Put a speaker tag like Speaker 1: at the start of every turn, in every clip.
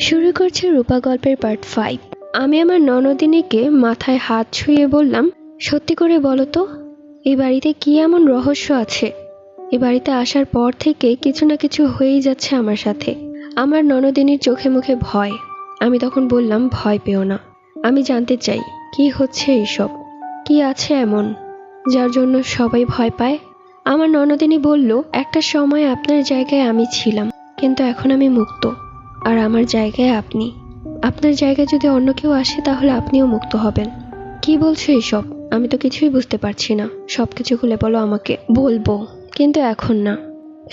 Speaker 1: শুরু করছে রূপা গল্পের পার্ট 5। আমি আমার ননদিনীকে মাথায় হাত ছুঁয়ে বললাম, সত্যি করে বলো তো, এই বাড়িতে কি এমন রহস্য আছে? এই বাড়িতে আসার পর থেকে কিছু না কিছু হয়েই যাচ্ছে আমার সাথে। আমার ননদিনীর চোখে মুখে ভয়। আমি তখন বললাম, ভয় পেও না, আমি জানতে চাই কি হচ্ছে এইসব, কি আছে এমন যার জন্য সবাই ভয় পায়। আমার ননদিনী বলল, একটা সময় আপনার জায়গায় আমি ছিলাম, কিন্তু এখন আমি মুক্ত, আর আমার জায়গায় আপনি। আপনার জায়গায় যদি অন্য কেউ আসে তাহলে আপনিও মুক্ত হবেন। কি বলছো এসব? আমি তো কিছুই বুঝতে পারছি না। সবকিছু খুলে বলো আমাকে। বলবো, কিন্তু এখন না,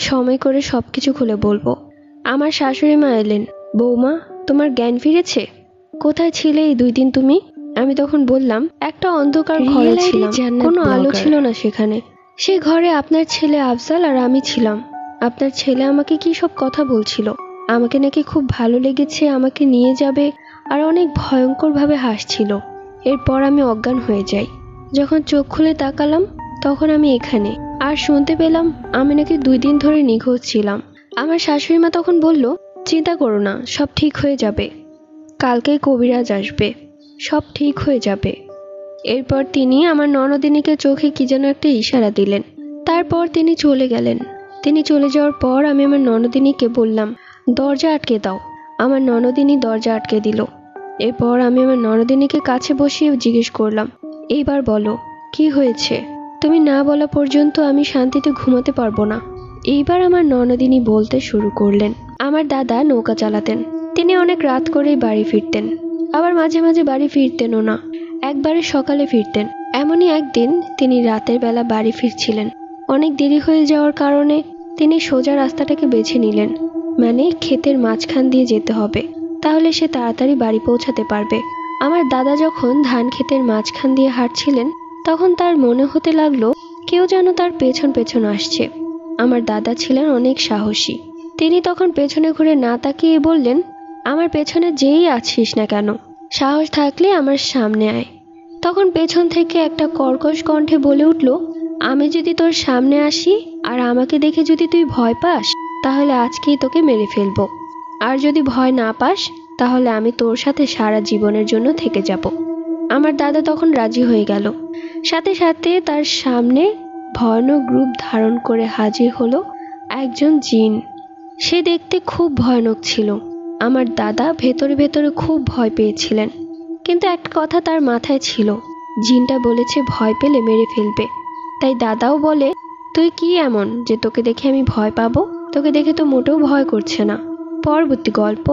Speaker 1: সময় করে সবকিছু খুলে বলবো। আমার শাশুড়ি মা এলেন। বৌমা, তোমার জ্ঞান ফিরেছে? কোথায় ছিলে এই 2 দিন তুমি? আমি তখন বললাম, একটা অন্ধকার ঘরে ছিলাম, কোনো আলো ছিল না সেখানে। সে ঘরে আপনার ছেলে আফজাল আর আমি ছিলাম। আপনার ছেলে আমাকে কি সব কথা বলছিল, আমাকে নাকি খুব ভালো লেগেছে, আমাকে নিয়ে যাবে, আর অনেক ভয়ঙ্করভাবে হাসছিল। এরপর আমি অজ্ঞান হয়ে যাই। যখন চোখ খুলে তাকালাম তখন আমি এখানে, আর শুনতে পেলাম আমি নাকি 2 দিন ধরে নিখোঁজ ছিলাম। আমার শাশুড়ি মা তখন বলল, চিন্তা করো না, সব ঠিক হয়ে যাবে, কালকেই কবিরাজ আসবে, সব ঠিক হয়ে যাবে। এরপর তিনি আমার ননদিনীকে চোখে কি যেন একটা ইশারা দিলেন। তারপর তিনি চলে গেলেন। তিনি চলে যাওয়ার পর আমি আমার ননদিনীকে বললাম, দরজা আটকে দাও। আমার ননদিনী দরজা আটকে দিল। এরপর আমি আমার ননদিনীকে কাছে বসিয়ে জিজ্ঞেস করলাম, এইবার বলো কি হয়েছে? তুমি না বলা পর্যন্ত আমি শান্তিতে ঘুমাতে পারবো না। এইবার আমার ননদিনী বলতে শুরু করলেন। আমার দাদা নৌকা চালাতেন। তিনি অনেক রাত করেই বাড়ি ফিরতেন, আবার মাঝে মাঝে বাড়ি ফিরতেনও না, একবারে সকালে ফিরতেন। এমনই একদিন তিনি রাতের বেলা বাড়ি ফিরছিলেন। অনেক দেরি হয়ে যাওয়ার কারণে তিনি সোজা রাস্তাটাকে বেছে নিলেন, মানে ক্ষেতের মাঝখান দিয়ে যেতে হবে, তাহলে সে তাড়াতাড়ি বাড়ি পৌঁছাতে পারবে। আমার দাদা যখন ধান ক্ষেতের মাঝখান দিয়ে হাঁটছিলেন তখন তার মনে হতে লাগলো কেউ যেন তার পেছন পেছন আসছে। আমার দাদা ছিলেন অনেক সাহসী। তিনি তখন পেছনে ঘুরে না তাকিয়ে বললেন, আমার পেছনে যেই আছিস না কেন, সাহস থাকলে আমার সামনে আয়। তখন পেছন থেকে একটা কর্কশ কণ্ঠে বলে উঠল, আমি যদি তোর সামনে আসি আর আমাকে দেখে যদি তুই ভয় পাস তাহলে আজকেই তোকে মেরে ফেলবো, আর যদি ভয় না পাস তাহলে আমি তোর সাথে সারা জীবনের জন্য থেকে যাব। আমার দাদা তখন রাজি হয়ে গেল। সাথে সাথে তার সামনে ভয়ানক রূপ ধারণ করে হাজির হলো একজন জিন। সে দেখতে খুব ভয়ানক ছিল। আমার দাদা ভেতরে ভেতরে খুব ভয় পেয়েছিলেন, কিন্তু একটা কথা তার মাথায় ছিল, জিনটা বলেছে ভয় পেলে মেরে ফেলবে। তাই দাদাও বলে, তুই কি এমন যে তোকে দেখে আমি ভয় পাবো? তোকে দেখে তো মোটেও ভয় করছে না। পরবর্তী গল্প।